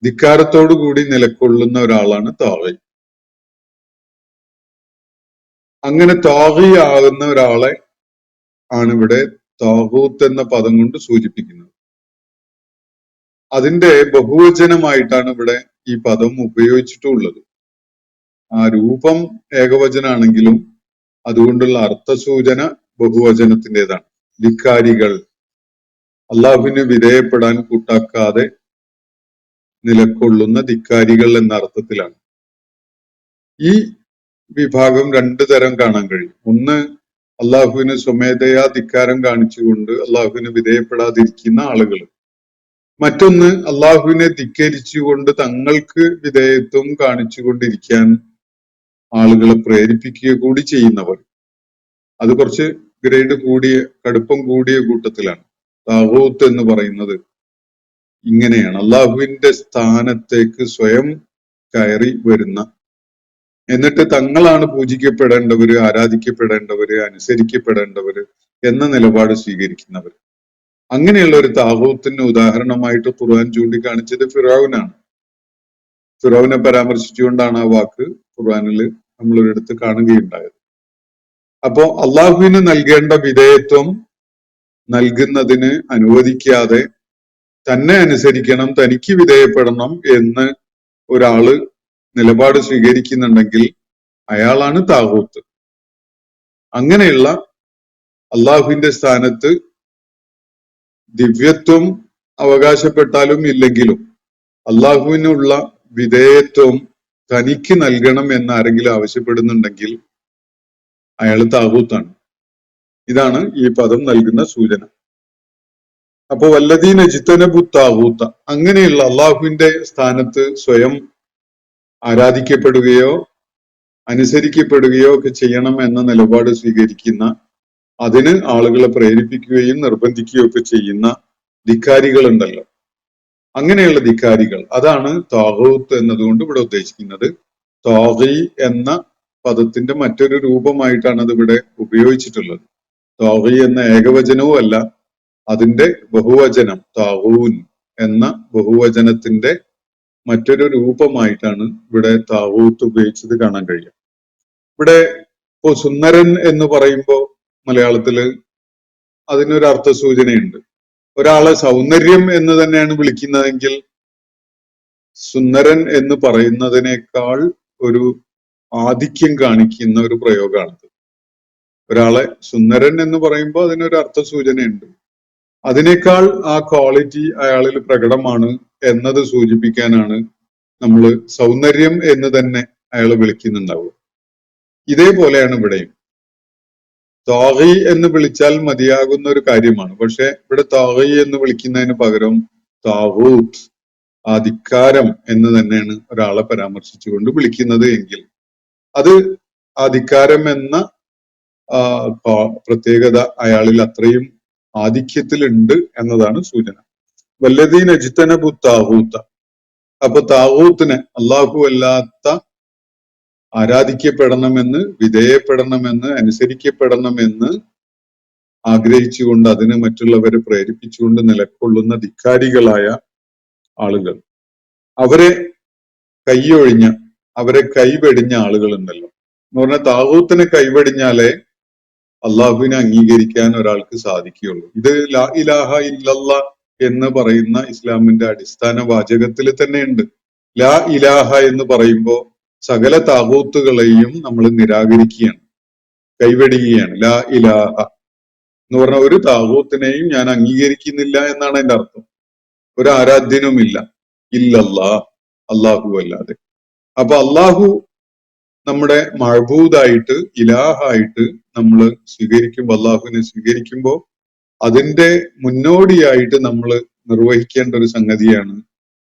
ധിക്കാരത്തോടു കൂടി നിലകൊള്ളുന്ന ഒരാളാണ് താഗി. അങ്ങനെ താഗി ആകുന്ന ഒരാളെ ആണ് ഇവിടെ താഗൂത്ത് എന്ന പദം കൊണ്ട് സൂചിപ്പിക്കുന്നത്. അതിന്റെ ബഹുവചനമായിട്ടാണ് ഇവിടെ ഈ പദം ഉപയോഗിച്ചിട്ടുള്ളത്. ആ രൂപം ഏകവചനാണെങ്കിലും അതുകൊണ്ടുള്ള അർത്ഥസൂചന ബഹുവചനത്തിൻ്റെതാണ്. ധിക്കാരികൾ, അള്ളാഹുവിന് വിധേയപ്പെടാൻ കൂട്ടാക്കാതെ നിലകൊള്ളുന്ന ധിക്കാരികൾ എന്ന അർത്ഥത്തിലാണ്. ഈ വിഭാഗം രണ്ടു തരം കാണാൻ കഴിയും. ഒന്ന്, അള്ളാഹുവിന് സ്വമേധയാ ധിക്കാരം കാണിച്ചുകൊണ്ട് അള്ളാഹുവിന് വിധേയപ്പെടാതിരിക്കുന്ന ആളുകൾ. മറ്റൊന്ന്, അള്ളാഹുവിനെ ധിക്കരിച്ചുകൊണ്ട് തങ്ങൾക്ക് വിധേയത്വം കാണിച്ചുകൊണ്ടിരിക്കാൻ ആളുകളെ പ്രേരിപ്പിക്കുക കൂടി ചെയ്യുന്നവർ. അത് കുറച്ച് ഗ്രേഡ് കൂടിയ, കടുപ്പം കൂടിയ കൂട്ടത്തിലാണ്. താഗൂത്ത് എന്ന് പറയുന്നത് ഇങ്ങനെയാണ്, അള്ളാഹുവിന്റെ സ്ഥാനത്തേക്ക് സ്വയം കയറി വരുന്ന, എന്നിട്ട് തങ്ങളാണ് പൂജിക്കപ്പെടേണ്ടവര്, ആരാധിക്കപ്പെടേണ്ടവര്, അനുസരിക്കപ്പെടേണ്ടവര് എന്ന നിലപാട് സ്വീകരിക്കുന്നവർ. അങ്ങനെയുള്ള ഒരു താഗൂത്തിന് ഉദാഹരണമായിട്ട് ഖുർആൻ ചൂണ്ടിക്കാണിച്ചത് ഫിറൗനാണ്. ഫിറൗനെ പരാമർശിച്ചുകൊണ്ടാണ് ആ വാക്ക് ഖുർആനിൽ നമ്മളൊരിടത്ത് കാണുകയുണ്ടായത്. അപ്പോ അള്ളാഹുവിന് നൽകേണ്ട വിധേയത്വം നൽകുന്നതിന് അനുവദിക്കാതെ തന്നെ അനുസരിക്കണം, തനിക്ക് വിധേയപ്പെടണം എന്ന് ഒരാള് നിലപാട് സ്വീകരിക്കുന്നുണ്ടെങ്കിൽ അയാളാണ് താഗൂത്ത്. അങ്ങനെയുള്ള അള്ളാഹുവിന്റെ സ്ഥാനത്ത് ദിവ്യത്വം അവകാശപ്പെട്ടാലും ഇല്ലെങ്കിലും അള്ളാഹുവിനുള്ള വിധേയത്വം തനിക്ക് നൽകണം എന്ന് ആരെങ്കിലും ആവശ്യപ്പെടുന്നുണ്ടെങ്കിൽ അയാൾ താഗൂത്താണ്. ഇതാണ് ഈ പദം നൽകുന്ന സൂചന. അപ്പൊ വല്ലദീന ജിത്തനബു താഗൂത്ത, അങ്ങനെയുള്ള അള്ളാഹുവിന്റെ സ്ഥാനത്ത് സ്വയം ആരാധിക്കപ്പെടുകയോ അനുസരിക്കപ്പെടുകയോ ഒക്കെ ചെയ്യണം എന്ന നിലപാട് സ്വീകരിക്കുന്ന, അതിന് ആളുകളെ പ്രേരിപ്പിക്കുകയും നിർബന്ധിക്കുകയും ഒക്കെ ചെയ്യുന്ന ധിക്കാരികളുണ്ടല്ലോ, അങ്ങനെയുള്ള ധിക്കാരികൾ, അതാണ് താഗൂത്ത് എന്നതുകൊണ്ട് ഇവിടെ ഉദ്ദേശിക്കുന്നത്. താഗി എന്ന പദത്തിന്റെ മറ്റൊരു രൂപമായിട്ടാണ് അത് ഇവിടെ ഉപയോഗിച്ചിട്ടുള്ളത്. താഗി എന്ന ഏകവചനവും അല്ല, അതിന്റെ ബഹുവചനം താഗൂൻ എന്ന ബഹുവചനത്തിന്റെ മറ്റൊരു രൂപമായിട്ടാണ് ഇവിടെ താഗൂത്ത് ഉപയോഗിച്ചത് കാണാൻ കഴിയും. ഇവിടെ ഇപ്പോ സുന്ദരൻ എന്ന് പറയുമ്പോൾ മലയാളത്തില് അതിനൊരു അർത്ഥ സൂചനയുണ്ട്. ഒരാളെ സൗന്ദര്യം എന്ന് തന്നെയാണ് വിളിക്കുന്നതെങ്കിൽ സുന്ദരൻ എന്ന് പറയുന്നതിനേക്കാൾ ഒരു ആധിക്യം കാണിക്കുന്ന ഒരു പ്രയോഗമാണത്. ഒരാളെ സുന്ദരൻ എന്ന് പറയുമ്പോൾ അതിനൊരു അർത്ഥ സൂചനയുണ്ട്. അതിനേക്കാൾ ആ ക്വാളിറ്റി അയാളിൽ പ്രകടമാണ് എന്നത് സൂചിപ്പിക്കാനാണ് നമ്മൾ സൗന്ദര്യം എന്ന് തന്നെ അയാൾ വിളിക്കുന്നുണ്ടാവുക. ഇതേപോലെയാണ് ഇവിടെയും. താഗി എന്ന് വിളിച്ചാൽ മതിയാകുന്ന ഒരു കാര്യമാണ്. പക്ഷെ ഇവിടെ താഗി എന്ന് വിളിക്കുന്നതിന് പകരം താഗൂത്ത്, ആ ധിക്കാരം എന്ന് തന്നെയാണ് ഒരാളെ പരാമർശിച്ചുകൊണ്ട് വിളിക്കുന്നത് എങ്കിൽ അത് ആ ധിക്കാരം എന്ന പ്രത്യേകത അയാളിൽ അത്രയും ആധിക്യത്തിലുണ്ട് എന്നതാണ് സൂചന. വല്ലദീന ജിത്തനബു താഗൂത്ത, അപ്പൊ താഗൂത്തിനെ അള്ളാഹു അല്ലാത്ത ആരാധിക്കപ്പെടണമെന്ന്, വിധേയപ്പെടണമെന്ന്, അനുസരിക്കപ്പെടണമെന്ന് ആഗ്രഹിച്ചുകൊണ്ട് അതിന് മറ്റുള്ളവരെ പ്രേരിപ്പിച്ചുകൊണ്ട് നിലകൊള്ളുന്ന ധിക്കാരികളായ ആളുകൾ, അവരെ കൈയൊഴിഞ്ഞ, അവരെ കൈവെടിഞ്ഞ ആളുകളുണ്ടല്ലോ. എന്ന് പറഞ്ഞാൽ താഗൂത്തിനെ കൈവെടിഞ്ഞാലേ അള്ളാഹുവിനെ അംഗീകരിക്കാൻ ഒരാൾക്ക് സാധിക്കുകയുള്ളൂ. ഇത് ലാ ഇലാഹ ഇല്ലല്ല എന്ന് പറയുന്ന ഇസ്ലാമിന്റെ അടിസ്ഥാന വാചകത്തിൽ തന്നെയുണ്ട്. ലാ ഇലാഹ എന്ന് പറയുമ്പോൾ സകല താഗൂത്തുകളെയും നമ്മൾ നിരാകരിക്കുകയാണ്, കൈവെടിയുകയാണ്. ലാ ഇലാഹ എന്ന് പറഞ്ഞ ഒരു താഗൂത്തിനെയും ഞാൻ അംഗീകരിക്കുന്നില്ല എന്നാണ് എന്റെ അർത്ഥം. ഒരു ആരാധ്യനുമില്ല ഇല്ലല്ലാ, അള്ളാഹു അല്ലാതെ. അപ്പൊ അള്ളാഹു നമ്മുടെ മഅബൂദായിട്ട്, ഇലാഹായിട്ട് നമ്മൾ സ്വീകരിക്കുമ്പോൾ, അള്ളാഹുവിനെ സ്വീകരിക്കുമ്പോൾ അതിന്റെ മുന്നോടിയായിട്ട് നമ്മൾ നിർവഹിക്കേണ്ട ഒരു സംഗതിയാണ്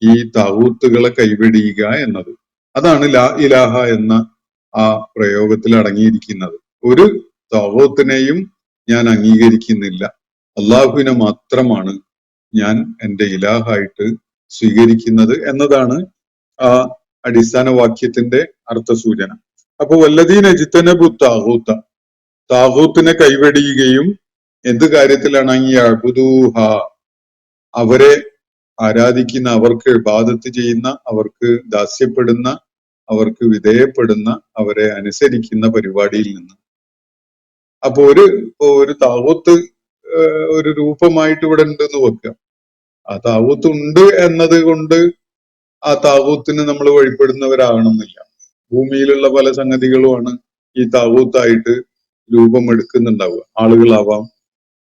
ഈ താഗൂത്തുകളെ കൈവെടിയുക എന്നത്. അതാണ് ലാ ഇലാഹ എന്ന ആ പ്രയോഗത്തിൽ അടങ്ങിയിരിക്കുന്നത്. ഒരു താഗൂത്തിനെയും ഞാൻ അംഗീകരിക്കുന്നില്ല, അള്ളാഹുവിനെ മാത്രമാണ് ഞാൻ എൻ്റെ ഇലാഹായിട്ട് സ്വീകരിക്കുന്നത് എന്നതാണ് ആ അടിസ്ഥാന വാക്യത്തിന്റെ അർത്ഥസൂചന. അപ്പൊ വല്ലദീന ജിത്തനബു താഗൂത്ത, താഗൂത്തിനെ കൈവെടിയുകയും എന്ത് കാര്യത്തിലാണ്? ഈ അഅ്ബുദൂഹ, അവരെ ആരാധിക്കുന്ന, അവർക്ക് ഇബാദത്ത് ചെയ്യുന്ന, അവർക്ക് ദാസ്യപ്പെടുന്ന, അവർക്ക് വിധേയപ്പെടുന്ന, അവരെ അനുസരിക്കുന്ന പരിപാടിയിൽ നിന്ന്. അപ്പൊ ഒരു താഗൂത്ത് ഒരു രൂപമായിട്ട് ഇവിടെ ഉണ്ടെന്ന് വെക്കുക. ആ താഗൂത്ത് ഉണ്ട് എന്നത് കൊണ്ട് ആ താഗൂത്തിന് നമ്മൾ വഴിപ്പെടുന്നവരാകണമെന്നില്ല. ഭൂമിയിലുള്ള പല സംഗതികളുമാണ് ഈ താഗൂത്തായിട്ട് രൂപമെടുക്കുന്നുണ്ടാവുക. ആളുകളാവാം,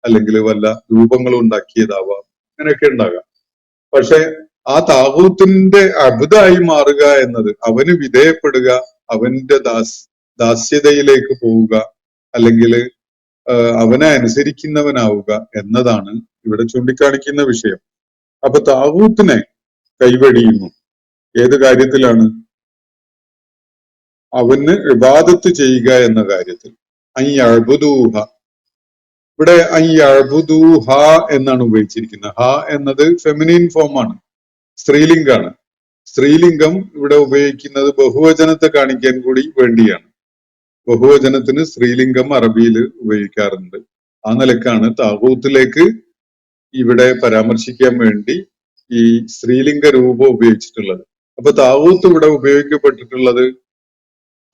അല്ലെങ്കിൽ വല്ല രൂപങ്ങളും ഉണ്ടാക്കിയതാവാം, അങ്ങനെയൊക്കെ ഉണ്ടാകാം. പക്ഷെ ആ താഗൂത്തിന്റെ അബുദായി മാറുക എന്നത്, അവന് വിധേയപ്പെടുക, അവന്റെ ദാസ്യതയിലേക്ക് പോവുക, അല്ലെങ്കിൽ അവനെ അനുസരിക്കുന്നവനാവുക എന്നതാണ് ഇവിടെ ചൂണ്ടിക്കാണിക്കുന്ന വിഷയം. അപ്പൊ താഗൂത്തിനെ കൈവെടിയുന്നു ഏത് കാര്യത്തിലാണ്? അവന് ഇബാദത്ത് ചെയ്യുക എന്ന കാര്യത്തിൽ. അയ്യഅ്ബുദൂഹ, ഇവിടെ അയ്യഅ്ബുദൂഹ എന്നാണ് ഉപയോഗിച്ചിരിക്കുന്നത്. ഹ എന്നത് ഫെമിനിൻ ഫോമാണ്, സ്ത്രീലിംഗാണ്. സ്ത്രീലിംഗം ഇവിടെ ഉപയോഗിക്കുന്നത് ബഹുവചനത്തെ കാണിക്കാൻ കൂടി വേണ്ടിയാണ്. ബഹുവചനത്തിന് സ്ത്രീലിംഗം അറബിയിൽ ഉപയോഗിക്കാറുണ്ട്. ആ നിലക്കാണ് താഗൂത്തിലേക്ക് ഇവിടെ പരാമർശിക്കാൻ വേണ്ടി ഈ സ്ത്രീലിംഗ രൂപം ഉപയോഗിച്ചിട്ടുള്ളത്. അപ്പൊ താഗൂത്ത് ഇവിടെ ഉപയോഗിക്കപ്പെട്ടിട്ടുള്ളത്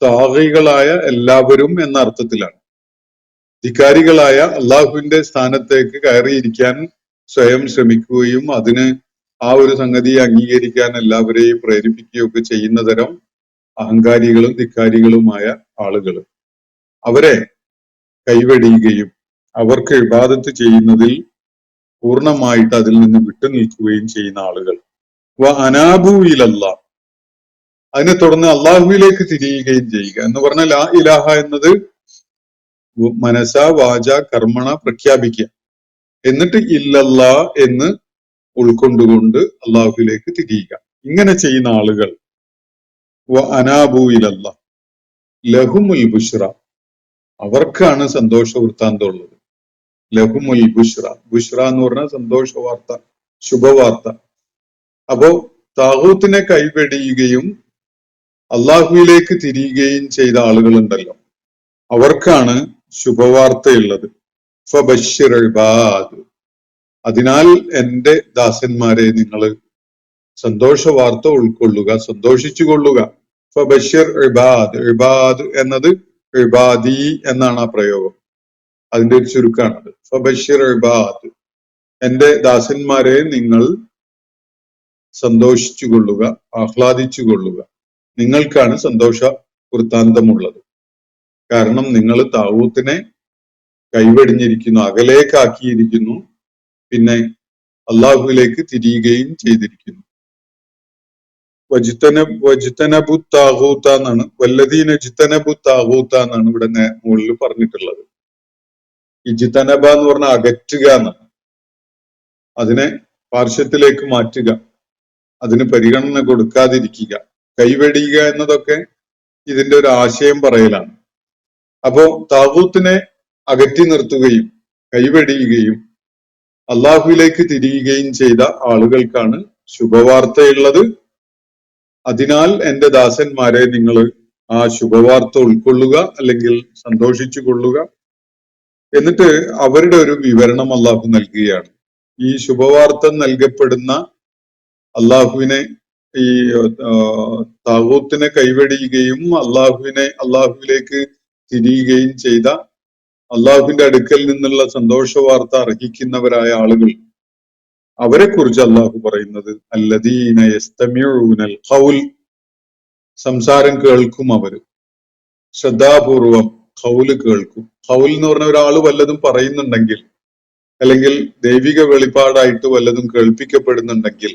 താഗികളായ എല്ലാവരും എന്ന അർത്ഥത്തിലാണ്. ധിക്കാരികളായ, അള്ളാഹുവിന്റെ സ്ഥാനത്തേക്ക് കയറിയിരിക്കാൻ സ്വയം ശ്രമിക്കുകയും അതിന് ആ ഒരു സംഗതിയെ അംഗീകരിക്കാൻ എല്ലാവരെയും പ്രേരിപ്പിക്കുകയൊക്കെ ചെയ്യുന്ന തരം അഹങ്കാരികളും ധിക്കാരികളുമായ ആളുകൾ, അവരെ കൈവെടിയുകയും അവർക്ക് ഇബാദത്ത് ചെയ്യുന്നതിൽ പൂർണ്ണമായിട്ട് അതിൽ നിന്ന് വിട്ടുനിൽക്കുകയും ചെയ്യുന്ന ആളുകൾ. അനാബു ഇലല്ലാഹ്, അതിനെ തുടർന്ന് അള്ളാഹുവിലേക്ക് തിരിയുകയും ചെയ്യുക എന്ന് പറഞ്ഞാൽ ലാ ഇലാഹ എന്നത് മനസ വാച കർമ്മണ പ്രഖ്യാപിക്കുക, എന്നിട്ട് ഇല്ലല്ലാ എന്ന് ഉൾക്കൊണ്ടുകൊണ്ട് അള്ളാഹുവിലേക്ക് തിരിയുക. ഇങ്ങനെ ചെയ്യുന്ന ആളുകൾ അനാബു ഇലല്ലാഹ് ലഹുമുൽ ബുഷ്റ, അവർക്കാണ് സന്തോഷ വൃത്താന്തം ഉള്ളത്. ലഹുമുൽ ബുഷ്റ, ബുഷ്റ എന്ന് പറഞ്ഞാൽ സന്തോഷ വാർത്ത, ശുഭവാർത്ത. അപ്പോ താഗൂത്തിനെ കൈവെടിയുകയും അള്ളാഹുവിലേക്ക് തിരിയുകയും ചെയ്ത ആളുകളുണ്ടല്ലോ, അവർക്കാണ് ശുഭവാർത്തയുള്ളത്. ഫബശ്ശിർ ഇബാദ്, അതിനാൽ എന്റെ ദാസന്മാരെ നിങ്ങൾ സന്തോഷ വാർത്ത ഉൾക്കൊള്ളുക, സന്തോഷിച്ചു കൊള്ളുക. ഫബശ്ശിർ ഇബാദ്, ഇബാദ് എന്നത് ഇബാദി എന്നാണ് ആ പ്രയോഗം, അതിന്റെ ഒരു ചുരുക്കാണത്. ഫബശ്ശിർ ഇബാദ്, എന്റെ ദാസന്മാരെ നിങ്ങൾ സന്തോഷിച്ചു കൊള്ളുക, ആഹ്ലാദിച്ചു കൊള്ളുക, നിങ്ങൾക്കാണ് സന്തോഷ വൃത്താന്തമുള്ളത്. കാരണം നിങ്ങൾ താവൂത്തിനെ കൈവെടിഞ്ഞിരിക്കുന്നു, അകലേക്കാക്കിയിരിക്കുന്നു, പിന്നെ അള്ളാഹുവിലേക്ക് തിരിയുകയും ചെയ്തിരിക്കുന്നു. വജ്തനബു താഗൂത്ത എന്നാണ്, വല്ലദീന ജ്തനബു താഗൂത്ത എന്നാണ് ഇവിടെ മുകളിൽ പറഞ്ഞിട്ടുള്ളത്. ഇജ്തനബ എന്ന് പറഞ്ഞാൽ അകറ്റുക എന്നാണ്, അതിനെ പാർശ്വത്തിലേക്ക് മാറ്റുക, അതിന് പരിഗണന കൊടുക്കാതിരിക്കുക. കൈവെടിയുക എന്നതൊക്കെ ഇതിന്റെ ഒരു ആശയം പറയലാണ്. അപ്പോ താഗൂത്തിനെ അകറ്റി നിർത്തുകയും കൈവെടിയുകയും അള്ളാഹുവിലേക്ക് തിരിയുകയും ചെയ്ത ആളുകൾക്കാണ് ശുഭവാർത്തയുള്ളത്. അതിനാൽ എന്റെ ദാസന്മാരെ നിങ്ങൾ ആ ശുഭവാർത്ത ഉൾക്കൊള്ളുക, അല്ലെങ്കിൽ സന്തോഷിച്ചു കൊള്ളുക. എന്നിട്ട് അവരുടെ ഒരു വിവരണം അള്ളാഹു നൽകുകയാണ്. ഈ ശുഭവാർത്ത നൽകപ്പെടുന്ന അള്ളാഹുവിനെ, ഈ താഗൂത്തിനെ കൈവെടിയുകയും അള്ളാഹുവിലേക്ക് തിരിയുകയും ചെയ്ത അള്ളാഹുവിന്റെ അടുക്കൽ നിന്നുള്ള സന്തോഷ വാർത്ത അർഹിക്കുന്നവരായ ആളുകൾ, അവരെ കുറിച്ച് അള്ളാഹു പറയുന്നത് അല്ലദീന യസ്തമിഊനൽ ഖൗൽ, സംസാരം കേൾക്കും അവര്, ശ്രദ്ധാപൂർവം ഖൗല് കേൾക്കും. ഖൗൽ എന്ന് പറഞ്ഞ ഒരാൾ വല്ലതും പറയുന്നുണ്ടെങ്കിൽ, അല്ലെങ്കിൽ ദൈവിക വെളിപ്പാടായിട്ട് വല്ലതും കേൾപ്പിക്കപ്പെടുന്നുണ്ടെങ്കിൽ,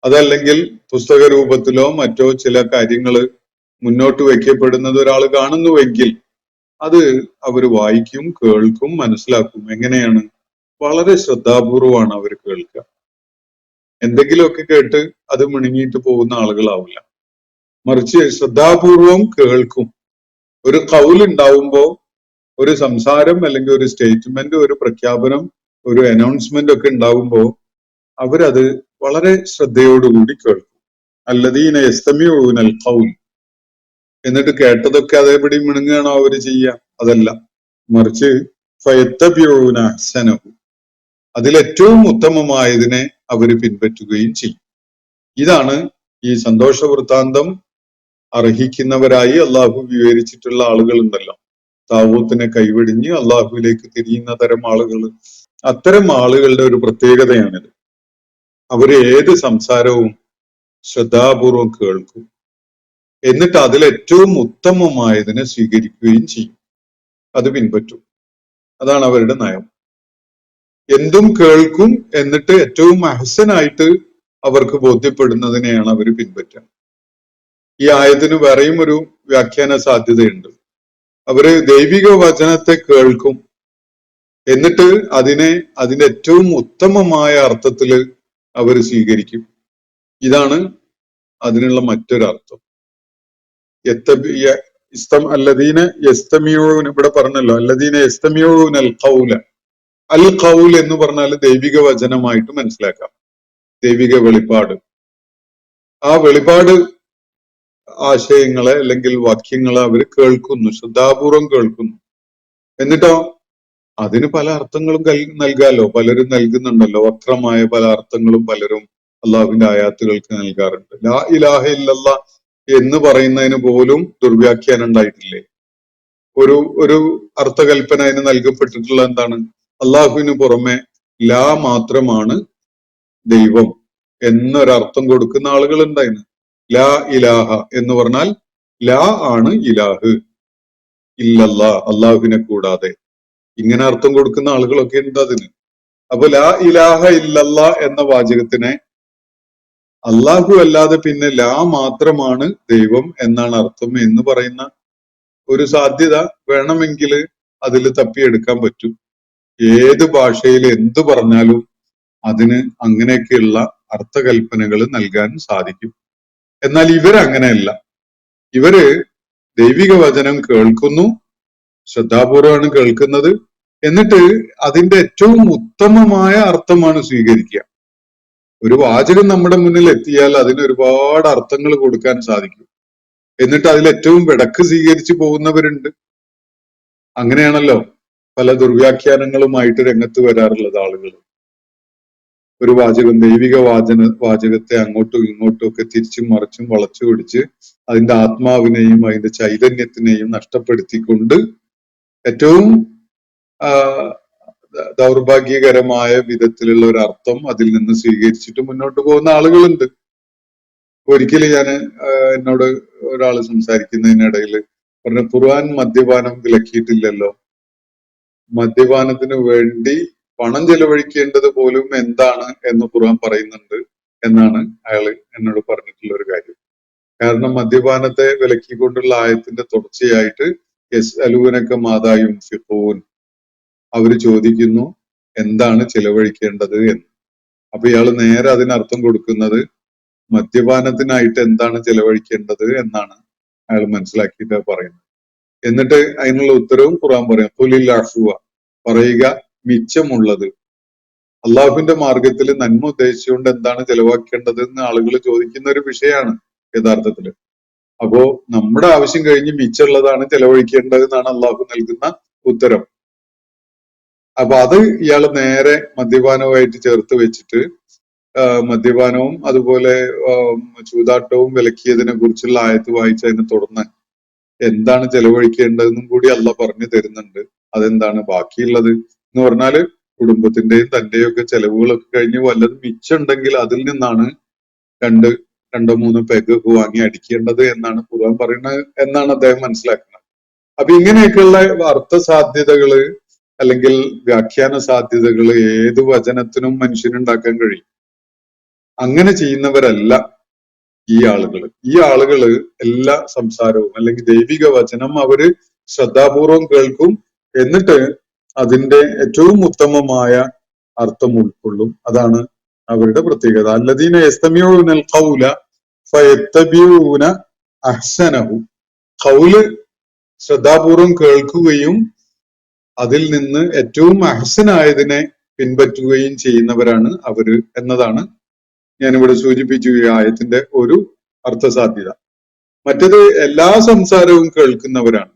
അതല്ലെങ്കിൽ പുസ്തക രൂപത്തിലോ മറ്റോ ചില കാര്യങ്ങൾ മുന്നോട്ട് വയ്ക്കപ്പെടുന്നത് ഒരാൾ കാണുന്നുവെങ്കിൽ അത് അവർ വായിക്കും, കേൾക്കും, മനസ്സിലാക്കും. എങ്ങനെയാണ്? വളരെ ശ്രദ്ധാപൂർവമാണ് അവർ കേൾക്കുക. എന്തെങ്കിലുമൊക്കെ കേട്ട് അത് മിണുങ്ങിയിട്ട് പോകുന്ന ആളുകളാവില്ല, മറിച്ച് ശ്രദ്ധാപൂർവം കേൾക്കും. ഒരു ഖൗൽ ഉണ്ടാവുമ്പോ, ഒരു സംസാരം അല്ലെങ്കിൽ ഒരു സ്റ്റേറ്റ്മെന്റ്, ഒരു പ്രഖ്യാപനം, ഒരു അനൗൺസ്മെന്റ് ഒക്കെ ഉണ്ടാവുമ്പോ അവരത് വളരെ ശ്രദ്ധയോടുകൂടി കേൾക്കും. അല്ലദീന യസ്തമിഊനൽ ഖൗൽ, എന്നിട്ട് കേട്ടതൊക്കെ അതേപടി മിണുങ്ങുകയാണോ അവര് ചെയ്യുക? അതല്ല, മറിച്ച് ഫയത്തബിഊന അഹ്സനഹു, അതിലേറ്റവും ഉത്തമമായതിനെ അവര് പിൻപറ്റുകയും ചെയ്യും. ഇതാണ് ഈ സന്തോഷ വൃത്താന്തം അർഹിക്കുന്നവരായി അള്ളാഹു വിവരിച്ചിട്ടുള്ള ആളുകൾ ഉണ്ടല്ലോ, താവൂത്തിനെ കൈവെടിഞ്ഞ് അള്ളാഹുവിലേക്ക് തിരിയുന്ന തരം ആളുകൾ. അത്തരം ആളുകളുടെ ഒരു പ്രത്യേകതയാണിത്. അവര് ഏത് സംസാരവും ശ്രദ്ധാപൂർവം കേൾക്കും, എന്നിട്ട് അതിലേറ്റവും ഉത്തമമായതിനെ സ്വീകരിക്കുകയും ചെയ്യും, അത് പിൻപറ്റും. അതാണ് അവരുടെ നയം. എന്തും കേൾക്കും, എന്നിട്ട് ഏറ്റവും അഹ്സനായിട്ട് അവർക്ക് ബോധ്യപ്പെടുന്നതിനെയാണ് അവർ പിൻപറ്റുക. ഈ ആയത്തിന് വേറെയും ഒരു വ്യാഖ്യാന സാധ്യതയുണ്ട്. അവര് ദൈവിക വചനത്തെ കേൾക്കും, എന്നിട്ട് അതിന്റെ ഏറ്റവും ഉത്തമമായ അർത്ഥത്തില് അവർ സ്വീകരിക്കും. ഇതാണ് അതിനുള്ള മറ്റൊരർത്ഥം. അല്ലദീന യസ്തമിഊന, ഇവിടെ പറഞ്ഞല്ലോ അല്ലദീന യസ്തമിഊന അൽ ഖൗല. അൽ ഖൗൽ എന്ന് പറഞ്ഞാൽ ദൈവിക വചനമായിട്ട് മനസ്സിലാക്കാം, ദൈവിക വെളിപ്പാട്. ആ വെളിപ്പാട് ആശയങ്ങളെ അല്ലെങ്കിൽ വാക്യങ്ങളെ അവർ കേൾക്കുന്നു, ശ്രദ്ധാപൂർവം കേൾക്കുന്നു. എന്നിട്ടോ അതിന് പല അർത്ഥങ്ങളും നൽകാലോ, പലരും നൽകുന്നുണ്ടല്ലോ. വക്രമായ പല അർത്ഥങ്ങളും പലരും അള്ളാഹുവിന്റെ ആയാത്തുകൾക്ക് നൽകാറുണ്ട്. ലാ ഇലാഹ ഇല്ലല്ലാഹ് എന്ന് പറയുന്നതിന് പോലും ദുർവ്യാഖ്യാനം ഉണ്ടായിട്ടില്ലേ? ഒരു അർത്ഥകൽപ്പന അതിന് നൽകപ്പെട്ടിട്ടുള്ള എന്താണ്? അള്ളാഹുവിന് പുറമെ ലാ മാത്രമാണ് ദൈവം എന്നൊരർത്ഥം കൊടുക്കുന്ന ആളുകൾ ഉണ്ടായിരുന്നു. ലാ ഇലാഹ എന്ന് പറഞ്ഞാൽ ലാ ആണ് ഇലാഹ്, ഇല്ലല്ലാ, അള്ളാഹുവിനെ കൂടാതെ. ഇങ്ങനെ അർത്ഥം കൊടുക്കുന്ന ആളുകളൊക്കെ ഉണ്ട് അതിന്. അപ്പൊ ലാ ഇലാഹ ഇല്ലല്ലാ എന്ന വാചകത്തിനെ അള്ളാഹു അല്ലാതെ പിന്നെ ലാ മാത്രമാണ് ദൈവം എന്നാണ് അർത്ഥം എന്ന് പറയുന്ന ഒരു സാധ്യത വേണമെങ്കിൽ അതിൽ തപ്പിയെടുക്കാൻ പറ്റും. ഏത് ഭാഷയിൽ എന്തു പറഞ്ഞാലും അതിന് അങ്ങനെയൊക്കെയുള്ള അർത്ഥകൽപ്പനകൾ നൽകാൻ സാധിക്കും. എന്നാൽ ഇവരങ്ങനെയല്ല. ഇവര് ദൈവിക വചനം കേൾക്കുന്നു, ശ്രദ്ധാപൂർവമാണ് കേൾക്കുന്നത്, എന്നിട്ട് അതിന്റെ ഏറ്റവും ഉത്തമമായ അർത്ഥമാണ് സ്വീകരിക്കുക. ഒരു വാചകം നമ്മുടെ മുന്നിൽ എത്തിയാൽ അതിന് ഒരുപാട് അർത്ഥങ്ങൾ കൊടുക്കാൻ സാധിക്കും. എന്നിട്ട് അതിൽ ഏറ്റവും വിടക്ക് സ്വീകരിച്ചു പോകുന്നവരുണ്ട്. അങ്ങനെയാണല്ലോ പല ദുർവ്യാഖ്യാനങ്ങളുമായിട്ട് രംഗത്ത് വരാറുള്ളത് ആളുകൾ. ഒരു വാചകം, ദൈവിക വാചകത്തെ അങ്ങോട്ടും ഇങ്ങോട്ടും ഒക്കെ തിരിച്ചും മറിച്ചും വളച്ചു പിടിച്ച് അതിന്റെ ആത്മാവിനെയും അതിന്റെ ചൈതന്യത്തിനെയും നഷ്ടപ്പെടുത്തിക്കൊണ്ട് ഏറ്റവും ദൗർഭാഗ്യകരമായ വിധത്തിലുള്ള ഒരു അർത്ഥം അതിൽ നിന്ന് സ്വീകരിച്ചിട്ട് മുന്നോട്ട് പോകുന്ന ആളുകളുണ്ട്. ഒരിക്കലും എന്നോട് ഒരാൾ സംസാരിക്കുന്നതിനിടയിൽ പറഞ്ഞു, ഖുർആൻ മദ്യപാനം വിലക്കിയിട്ടില്ലല്ലോ, മദ്യപാനത്തിന് വേണ്ടി പണം ചെലവഴിക്കേണ്ടത് പോലും എന്താണ് എന്ന് ഖുർആൻ പറയുന്നുണ്ട് എന്നാണ് അയാൾ എന്നോട് പറഞ്ഞിട്ടുള്ള ഒരു കാര്യം. കാരണം മദ്യപാനത്തെ വിലക്കിക്കൊണ്ടുള്ള ആയത്തിന്റെ തുടർച്ചയായിട്ട് യസ്അലൂനക മാദാ യുൻഫിഖൂൻ, അവര് ചോദിക്കുന്നു എന്താണ് ചെലവഴിക്കേണ്ടത് എന്ന്. അപ്പൊ ഇയാൾ നേരെ അതിനർത്ഥം കൊടുക്കുന്നത് മദ്യപാനത്തിനായിട്ട് എന്താണ് ചെലവഴിക്കേണ്ടത് എന്നാണ് അയാൾ മനസ്സിലാക്കിയിട്ട് പറയുന്നത്. എന്നിട്ട് അതിനുള്ള ഉത്തരവും ഖുർആൻ പറയും, ഖുലിൽ അഫ്വ, പറയുക മിച്ചമുള്ളത്. അള്ളാഹുവിന്റെ മാർഗത്തിൽ നന്മ ഉദ്ദേശിച്ചുകൊണ്ട് എന്താണ് ചെലവാക്കേണ്ടത് എന്ന് ആളുകൾ ചോദിക്കുന്ന ഒരു വിഷയമാണ് യഥാർത്ഥത്തില്. അപ്പോ നമ്മുടെ ആവശ്യം കഴിഞ്ഞ് മിച്ചമുള്ളതാണ് ചെലവഴിക്കേണ്ടത് എന്നാണ് അള്ളാഹു നൽകുന്ന ഉത്തരം. അപ്പൊ അത് ഇയാൾ നേരെ മദ്യപാനവുമായിട്ട് ചേർത്ത് വെച്ചിട്ട് മദ്യപാനവും അതുപോലെ ചൂതാട്ടവും വിലക്കിയതിനെ കുറിച്ചുള്ള ആയത്ത് വായിച്ച് അതിനെ തുടർന്ന് എന്താണ് ചെലവഴിക്കേണ്ടതെന്നും കൂടി അള്ളാഹ് പറഞ്ഞു തരുന്നുണ്ട്. അതെന്താണ് ബാക്കിയുള്ളത് എന്ന് പറഞ്ഞാല് കുടുംബത്തിന്റെയും തന്റെയും ഒക്കെ ചെലവുകളൊക്കെ കഴിഞ്ഞ് വല്ലതും മിച്ചുണ്ടെങ്കിൽ അതിൽ നിന്നാണ് രണ്ടോ മൂന്നോ പെഗൊക്കെ വാങ്ങി അടിക്കേണ്ടത് എന്നാണ് ഖുർആൻ പറയുന്നത് എന്നാണ് അദ്ദേഹം മനസ്സിലാക്കുന്നത്. അപ്പൊ ഇങ്ങനെയൊക്കെയുള്ള അർത്ഥ സാധ്യതകള് അല്ലെങ്കിൽ വ്യാഖ്യാന സാധ്യതകൾ ഏത് വചനത്തിനും മനുഷ്യനുണ്ടാക്കാൻ കഴിയും. അങ്ങനെ ചെയ്യുന്നവരല്ല ഈ ആളുകള്. ഈ ആളുകള് എല്ലാ സംസാരവും അല്ലെങ്കിൽ ദൈവിക വചനം അവര് ശ്രദ്ധാപൂർവം കേൾക്കും, എന്നിട്ട് അതിന്റെ ഏറ്റവും ഉത്തമമായ അർത്ഥം ഉൾക്കൊള്ളും. അതാണ് അവരുടെ പ്രത്യേകത. അല്ലദീന യസ്തമിഊനൽ ഖൗല ഫയത്തബിഊന അഹ്സനഹു, ഖൗല് ശ്രദ്ധാപൂർവം കേൾക്കുകയും അതിൽ നിന്ന് ഏറ്റവും അഹ്സനായതിനെ പിൻപറ്റുകയും ചെയ്യുന്നവരാണ് അവര് എന്നതാണ് ഞാനിവിടെ സൂചിപ്പിച്ചു ഈ ആയത്തിന്റെ ഒരു അർത്ഥസാധ്യത. മറ്റത് എല്ലാ സംസാരവും കേൾക്കുന്നവരാണ്.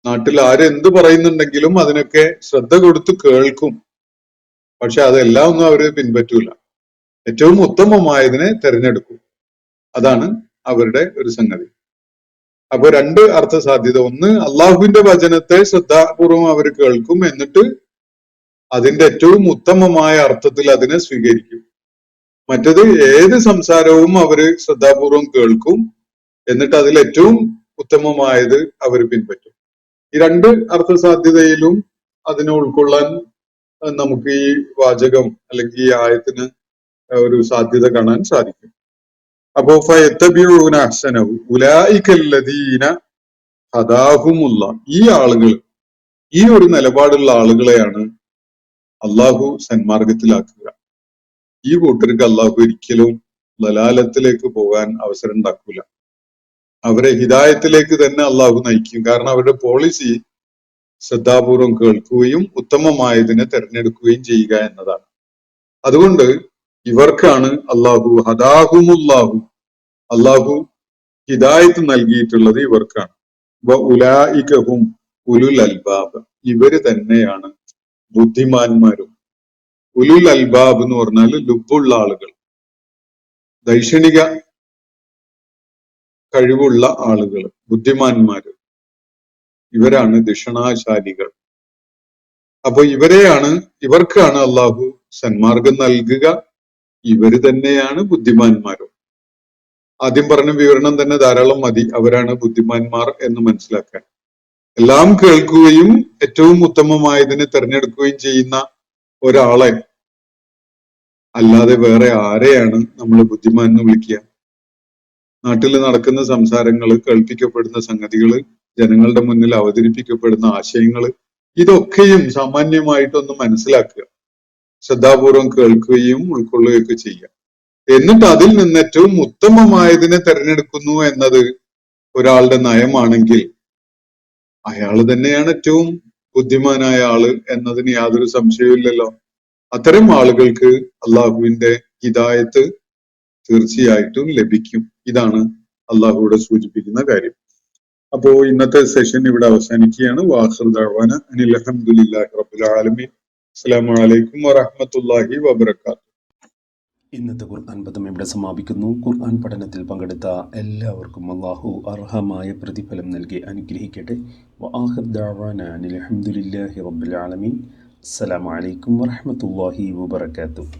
നാട്ടിൽ ആരെന്ത് പറയുന്നുണ്ടെങ്കിലും അതിനൊക്കെ ശ്രദ്ധ കൊടുത്ത് കേൾക്കും, പക്ഷെ അതെല്ലാം ഒന്നും അവര് പിൻപറ്റൂല. ഏറ്റവും ഉത്തമമായതിനെ തിരഞ്ഞെടുക്കും. അതാണ് അവരുടെ ഒരു സംഗതി. അപ്പൊ രണ്ട് അർത്ഥ സാധ്യത. ഒന്ന്, അള്ളാഹുവിന്റെ വചനത്തെ ശ്രദ്ധാപൂർവം അവർ കേൾക്കും, എന്നിട്ട് അതിന്റെ ഏറ്റവും ഉത്തമമായ അർത്ഥത്തിൽ അതിനെ സ്വീകരിക്കും. മറ്റത് ഏത് സംസാരവും അവര് ശ്രദ്ധാപൂർവം കേൾക്കും, എന്നിട്ട് അതിൽ ഏറ്റവും ഉത്തമമായത് അവർ പിൻപറ്റും. ഈ രണ്ട് അർത്ഥസാധ്യതയിലും അതിനെ ഉൾക്കൊള്ളാൻ നമുക്ക് ഈ വാചകം അല്ലെങ്കിൽ ഈ ആയത്തിന് ഒരു സാധ്യത കാണാൻ സാധിക്കും. അപ്പോ ഫയത്തബിഊന അഹ്സനഹു ഉലൈകല്ലദീന ഹദാഹുമുല്ലാ, ഈ ആളുകൾ, ഈ ഒരു നിലപാടുള്ള ആളുകളെയാണ് അള്ളാഹു സന്മാർഗത്തിലാക്കുക. ഈ കൂട്ടർക്ക് അള്ളാഹു ഒരിക്കലും ലലാലത്തിലേക്ക് പോകാൻ അവസരം ഉണ്ടാക്കൂല. അവരെ ഹിദായത്തിലേക്ക് തന്നെ അള്ളാഹു നയിക്കും. കാരണം അവരുടെ പോളിസി ശ്രദ്ധാപൂർവം കേൾക്കുകയും ഉത്തമമായതിനെ തെരഞ്ഞെടുക്കുകയും ചെയ്യുക എന്നതാണ്. അതുകൊണ്ട് ഇവർക്കാണ് അള്ളാഹു ഹദാഹുമുല്ലാഹു, അള്ളാഹു ഹിദായത്ത് നൽകിയിട്ടുള്ളത് ഇവർക്കാണ്. ഉലൈകഹും ഉലുൽ അൽബാബ്, ഇവര് തന്നെയാണ് ബുദ്ധിമാന്മാരും. ഉലുൽ അൽബാബ് എന്ന് പറഞ്ഞാൽ ലുബുള്ള ആളുകൾ, ദൈക്ഷണിക കഴിവുള്ള ആളുകൾ, ബുദ്ധിമാന്മാര്, ഇവരാണ് ദിഷണാശാലികൾ. അപ്പൊ ഇവർക്കാണ് അള്ളാഹു സന്മാർഗം നൽകുക. ഇവര് തന്നെയാണ് ബുദ്ധിമാന്മാരും. ആദ്യം പറഞ്ഞ വിവരണം തന്നെ ധാരാളം മതി അവരാണ് ബുദ്ധിമാന്മാർ എന്ന് മനസ്സിലാക്കാൻ. എല്ലാം കേൾക്കുകയും ഏറ്റവും ഉത്തമമായതിനെ തിരഞ്ഞെടുക്കുകയും ചെയ്യുന്ന ഒരാളെ അല്ലാതെ വേറെ ആരെയാണ് നമ്മൾ ബുദ്ധിമാൻ എന്ന് വിളിക്കുക? നാട്ടിൽ നടക്കുന്ന സംസാരങ്ങള്, കേൾപ്പിക്കപ്പെടുന്ന സംഗതികള്, ജനങ്ങളുടെ മുന്നിൽ അവതരിപ്പിക്കപ്പെടുന്ന ആശയങ്ങള്, ഇതൊക്കെയും സാമാന്യമായിട്ടൊന്ന് മനസ്സിലാക്കുക, ശ്രദ്ധാപൂർവം കേൾക്കുകയും ഉൾക്കൊള്ളുകയൊക്കെ ചെയ്യുക. എന്നിട്ട് അതിൽ നിന്ന് ഏറ്റവും ഉത്തമമായതിനെ തെരഞ്ഞെടുക്കുന്നു എന്നത് ഒരാളുടെ നയമാണെങ്കിൽ അയാൾ തന്നെയാണ് ഏറ്റവും ബുദ്ധിമാനായ ആള് എന്നതിന് യാതൊരു സംശയവുമില്ലല്ലോ. അത്തരം ആളുകൾക്ക് അള്ളാഹുവിന്റെ ഹിദായത്ത് തീർച്ചയായിട്ടും ലഭിക്കും. ഇതാണ് അള്ളാഹുവിടെ സൂചിപ്പിക്കുന്ന കാര്യം. അപ്പോ ഇന്നത്തെ സെഷൻ ഇവിടെ അവസാനിക്കുകയാണ്. വാഖിർ ദഅ്വാന അനിൽ ഹംദുലില്ലാഹി റബ്ബിൽ ആലമീൻ. അസ്സലാമു അലൈക്കും വറഹ്മത്തുള്ളാഹി വബറകാതുഹു. ഇന്നത്തെ ഖുർആൻ പദം ഇവിടെ സമാപിക്കുന്നു. ഖുർആൻ പഠനത്തിൽ പങ്കെടുത്ത എല്ലാവർക്കും അല്ലാഹു അർഹമായ പ്രതിഫലം നൽകി അനുഗ്രഹിക്കട്ടെ. വആഖിർ ദഅ്വാന അനിൽ ഹംദുലില്ലാഹി റബ്ബിൽ ആലമീൻ. അസ്സലാമു അലൈക്കും വറഹ്മത്തുള്ളാഹി വബറകാതുഹു.